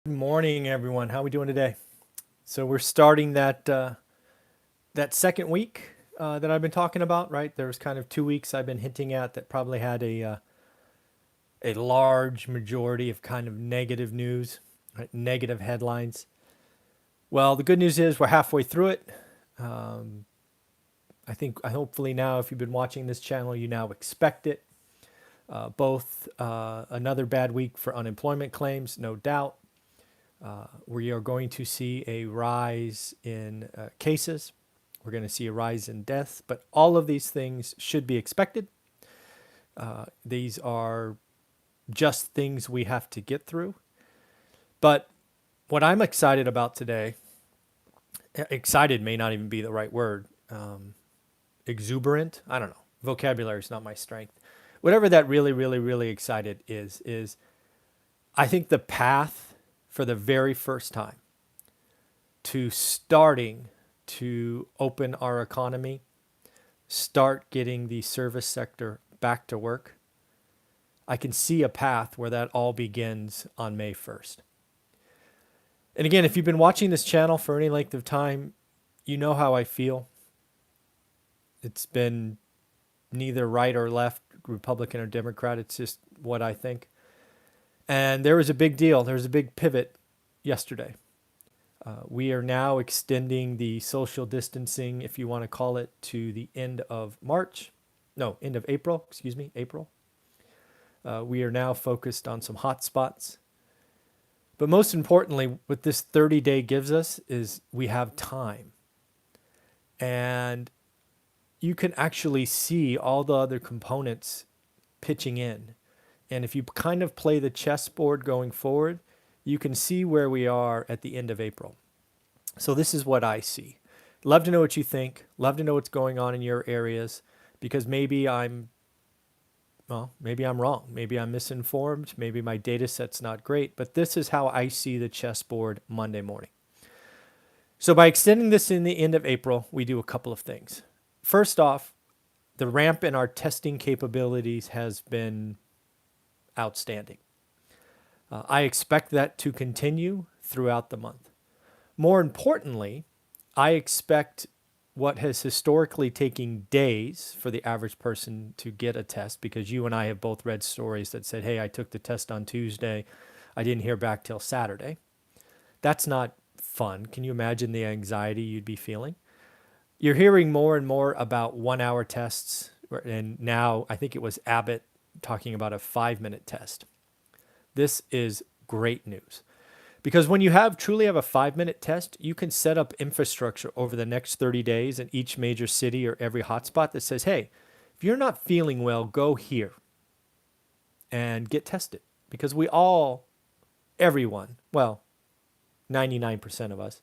Good morning, everyone. How are we doing today? So we're starting that second week that I've been talking about, right? There's kind of 2 weeks I've been hinting at that probably had a large majority of kind of negative news, right? Negative headlines. Well, the good news is we're halfway through it. Um, I think hopefully now, if you've been watching this channel, you now expect it. Both another bad week for unemployment claims, no doubt. We are going to see a rise in cases. We're going to see a rise in deaths, but all of these things should be expected. These are just things we have to get through. But what I'm excited about today, excited may not even be the right word, exuberant, I don't know. Vocabulary is not my strength. Whatever that really, really, really excited is I think the path for the very first time to starting to open our economy, start getting the service sector back to work, I can see a path where that all begins on May 1st. And again, if you've been watching this channel for any length of time, you know how I feel. It's been neither right or left, Republican or Democrat. It's just what I think. And there was a big deal. There was a big pivot yesterday. We are now extending the social distancing, if you want to call it, to the end of March. No, end of April, excuse me, April. We are now focused on some hot spots. But most importantly, what this 30-day gives us is we have time. And you can actually see all the other components pitching in. And if you kind of play the chessboard going forward, you can see where we are at the end of April. So this is what I see. Love to know what you think. Love to know what's going on in your areas, because maybe I'm wrong. Maybe I'm misinformed. Maybe my data set's not great, but this is how I see the chessboard Monday morning. So by extending this in the end of April, we do a couple of things. First off, the ramp in our testing capabilities has been outstanding. I expect that to continue throughout the month. More importantly, I expect what has historically taken days for the average person to get a test, because you and I have both read stories that said, hey, I took the test on Tuesday. I didn't hear back till Saturday. That's not fun. Can you imagine the anxiety you'd be feeling? You're hearing more and more about 1 hour tests. And now I think it was Abbott talking about a 5-minute test. This is great news, because when you truly have a 5-minute test, you can set up infrastructure over the next 30 days in each major city or every hotspot that says, hey, if you're not feeling well, go here and get tested. Because everyone, well, 99% of us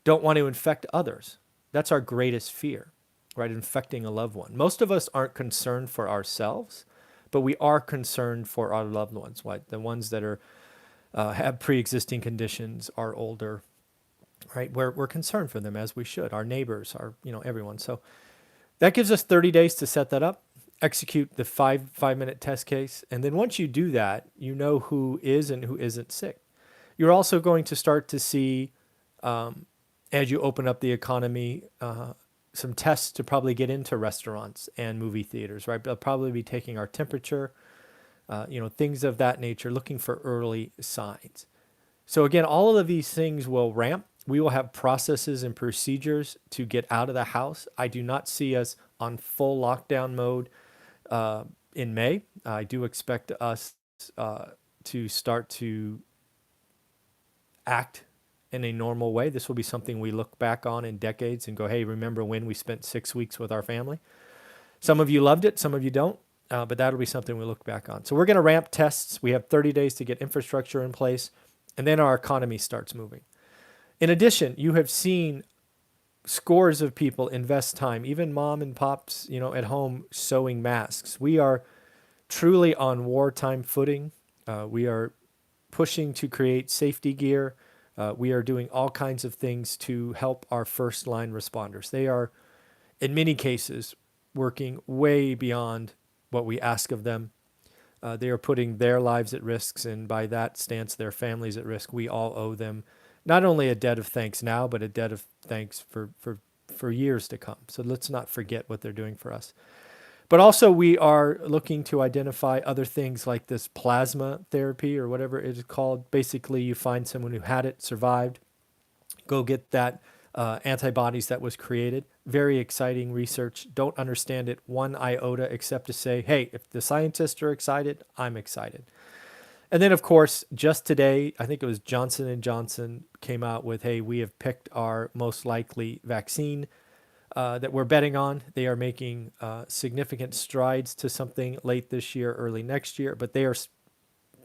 don't want to infect others. That's our greatest fear, right? Infecting a loved one. Most of us aren't concerned for ourselves, but we are concerned for our loved ones, right? The ones that are have pre-existing conditions, are older, right? We're concerned for them, as we should. Our neighbors, everyone. So that gives us 30 days to set that up, execute the five-minute test case, and then once you do that, you know who is and who isn't sick. You're also going to start to see, as you open up the economy, some tests to probably get into restaurants and movie theaters, right? They'll probably be taking our temperature, things of that nature, looking for early signs. So again, all of these things will ramp. We will have processes and procedures to get out of the house. I do not see us on full lockdown mode in May. I do expect us to start to act in a normal way. This will be something we look back on in decades and go, hey, remember when we spent 6 weeks with our family? Some of you loved it, some of you don't, but that'll be something we look back on. So we're going to ramp tests. We have 30 days to get infrastructure in place, and then our economy starts moving. In addition, you have seen scores of people invest time, even mom and pops, at home sewing masks. We are truly on wartime footing. We are pushing to create safety gear. We are doing all kinds of things to help our first line responders. They are, in many cases, working way beyond what we ask of them. They are putting their lives at risk, and by that stance, their families at risk. We all owe them not only a debt of thanks now, but a debt of thanks for years to come. So let's not forget what they're doing for us. But also, we are looking to identify other things like this plasma therapy or whatever it is called. Basically, you find someone who had it, survived, go get that antibodies that was created. Very exciting research. Don't understand it one iota except to say, hey, if the scientists are excited, I'm excited. And then, of course, just today, I think it was Johnson and Johnson came out with, hey, we have picked our most likely vaccine that we're betting on. They are making significant strides to something late this year, early next year, but they are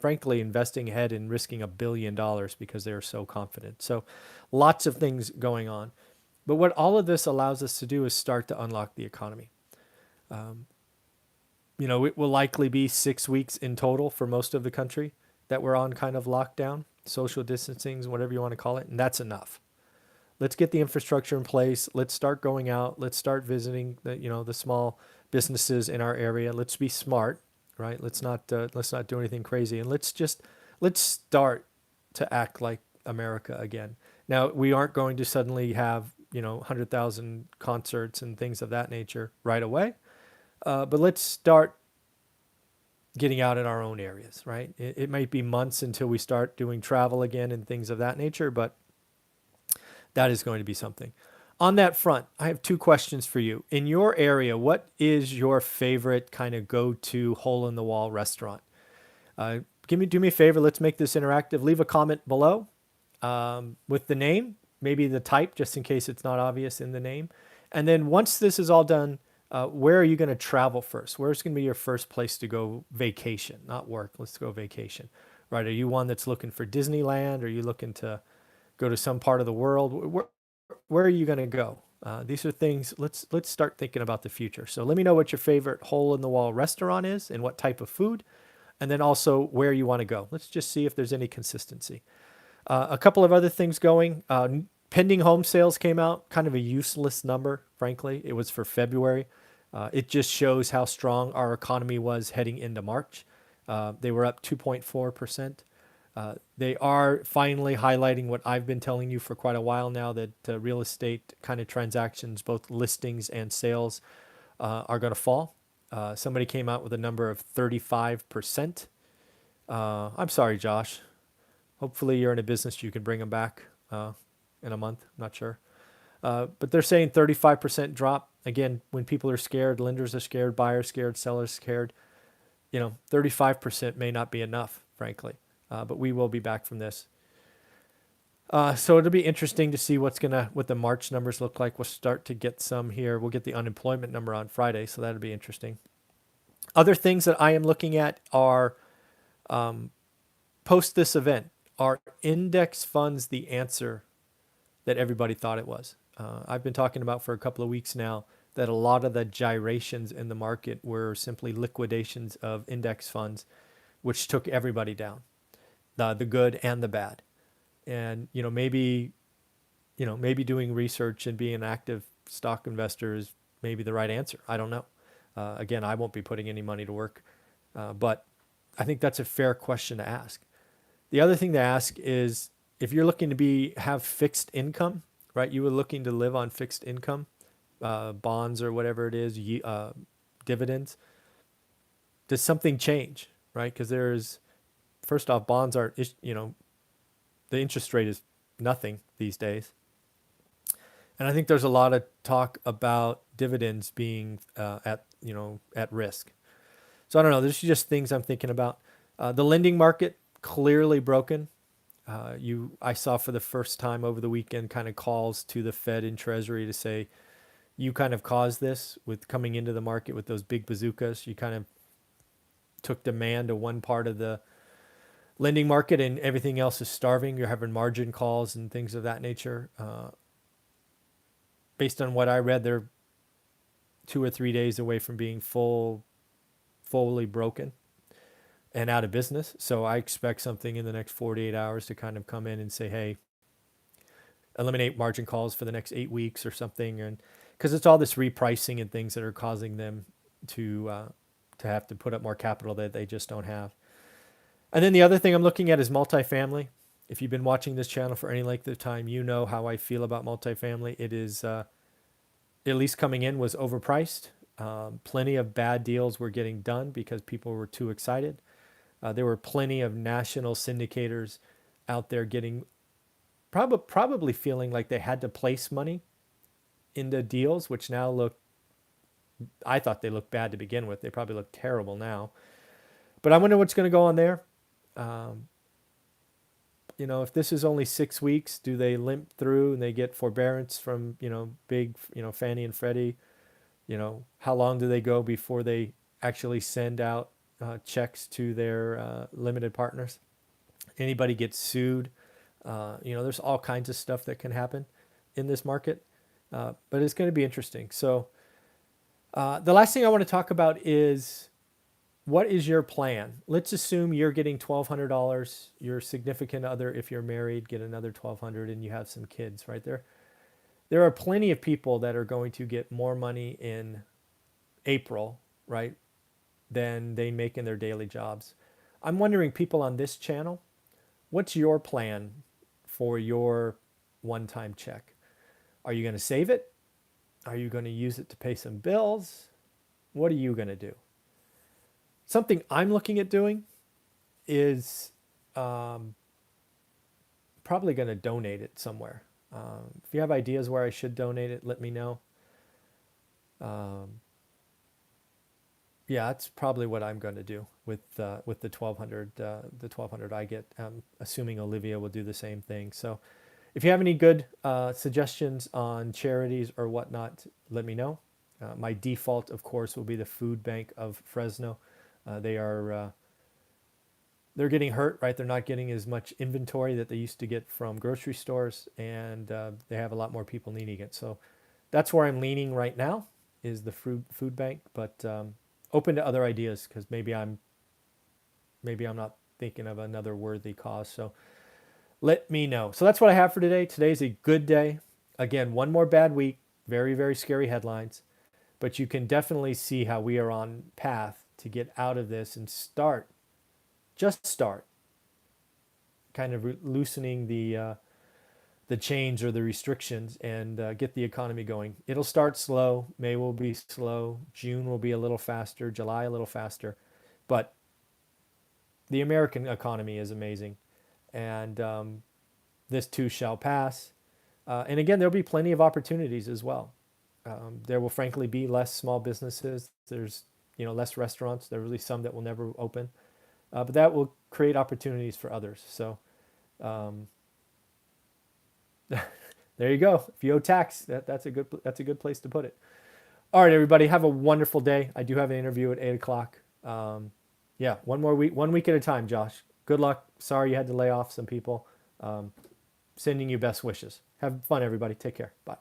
frankly investing ahead and risking $1 billion because they are so confident. So lots of things going on. But what all of this allows us to do is start to unlock the economy. It will likely be 6 weeks in total for most of the country that we're on kind of lockdown, social distancing, whatever you want to call it, and that's enough. Let's get the infrastructure in place. Let's start going out. Let's start visiting the small businesses in our area. Let's be smart, right? Let's not do anything crazy, and let's start to act like America again. Now, we aren't going to suddenly have 100,000 concerts and things of that nature right away, but let's start getting out in our own areas, right? It might be months until we start doing travel again and things of that nature, but that is going to be something. On that front, I have two questions for you. In your area, what is your favorite kind of go-to hole-in-the-wall restaurant? Do me a favor. Let's make this interactive. Leave a comment below with the name, maybe the type, just in case it's not obvious in the name. And then once this is all done, where are you going to travel first? Where's going to be your first place to go vacation? Not work. Let's go vacation, right? Are you one that's looking for Disneyland? Are you looking to go to some part of the world? Where are you going to go? These are things. Let's start thinking about the future. So let me know what your favorite hole-in-the-wall restaurant is and what type of food, and then also where you want to go. Let's just see if there's any consistency. A couple of other things going. Pending home sales came out, kind of a useless number, frankly. It was for February. It just shows how strong our economy was heading into March. They were up 2.4%. They are finally highlighting what I've been telling you for quite a while now, that real estate kind of transactions, both listings and sales, are going to fall. Somebody came out with a number of 35%. I'm sorry, Josh. Hopefully you're in a business you can bring them back in a month. I'm not sure. But they're saying 35% drop. Again, when people are scared, lenders are scared, buyers scared, sellers scared. 35% may not be enough, frankly. But we will be back from this. So it'll be interesting to see what the March numbers look like. We'll start to get some here. We'll get the unemployment number on Friday, so that'll be interesting. Other things that I am looking at are post this event. Are index funds the answer that everybody thought it was? I've been talking about for a couple of weeks now that a lot of the gyrations in the market were simply liquidations of index funds, which took everybody down, the good and the bad. And maybe doing research and being an active stock investor is maybe the right answer. I don't know. Again, I won't be putting any money to work, but I think that's a fair question to ask. The other thing to ask is, if you're looking to have fixed income, right? You were looking to live on fixed income, bonds or whatever it is, dividends. Does something change, right? Because first off, bonds aren't, the interest rate is nothing these days. And I think there's a lot of talk about dividends being at risk. So I don't know. There's just things I'm thinking about. The lending market, clearly broken. I saw for the first time over the weekend kind of calls to the Fed and Treasury to say, you kind of caused this with coming into the market with those big bazookas. You kind of took demand to one part of the lending market and everything else is starving. You're having margin calls and things of that nature. Based on what I read, they're 2 or 3 days away from being fully broken and out of business. So I expect something in the next 48 hours to kind of come in and say, hey, eliminate margin calls for the next 8 weeks or something. And because it's all this repricing and things that are causing them to to have to put up more capital that they just don't have. And then the other thing I'm looking at is multifamily. If you've been watching this channel for any length of time, you know how I feel about multifamily. It is, at least coming in, was overpriced. Plenty of bad deals were getting done because people were too excited. There were plenty of national syndicators out there getting probably feeling like they had to place money into deals, which now look, I thought they looked bad to begin with. They probably look terrible now. But I wonder what's going to go on there. Um, if this is only 6 weeks, do they limp through and they get forbearance from, big, Fannie and Freddie? How long do they go before they actually send out checks to their limited partners? Anybody gets sued? There's all kinds of stuff that can happen in this market, but it's going to be interesting. So the last thing I want to talk about is, what is your plan? Let's assume you're getting $1,200. Your significant other, if you're married, get another $1,200, and you have some kids right there. There are plenty of people that are going to get more money in April, right, than they make in their daily jobs. I'm wondering, people on this channel, what's your plan for your one-time check? Are you going to save it? Are you going to use it to pay some bills? What are you going to do? Something I'm looking at doing is probably going to donate it somewhere. If you have ideas where I should donate it, let me know. Yeah, that's probably what I'm going to do with the 1,200. The 1,200 I get. Assuming Olivia will do the same thing. So, if you have any good suggestions on charities or whatnot, let me know. My default, of course, will be the Food Bank of Fresno. They're getting hurt, right? They're not getting as much inventory that they used to get from grocery stores, and they have a lot more people needing it. So that's where I'm leaning right now, is the food bank. But open to other ideas, because maybe I'm not thinking of another worthy cause. So let me know. So that's what I have for today. Today's a good day. Again, one more bad week. Very, very scary headlines. But you can definitely see how we are on path to get out of this and just start kind of loosening the chains or the restrictions, and get the economy going. It'll start slow. May will be slow. June will be a little faster. July a little faster. But the American economy is amazing. And this too shall pass. And again, there'll be plenty of opportunities as well. There will frankly be less small businesses. There's less restaurants. There will be some that will never open. But that will create opportunities for others. So there you go. If you owe tax, that's a good place to put it. All right, everybody, have a wonderful day. I do have an interview at 8:00. Yeah, one week at a time, Josh. Good luck. Sorry you had to lay off some people. Sending you best wishes. Have fun, everybody. Take care. Bye.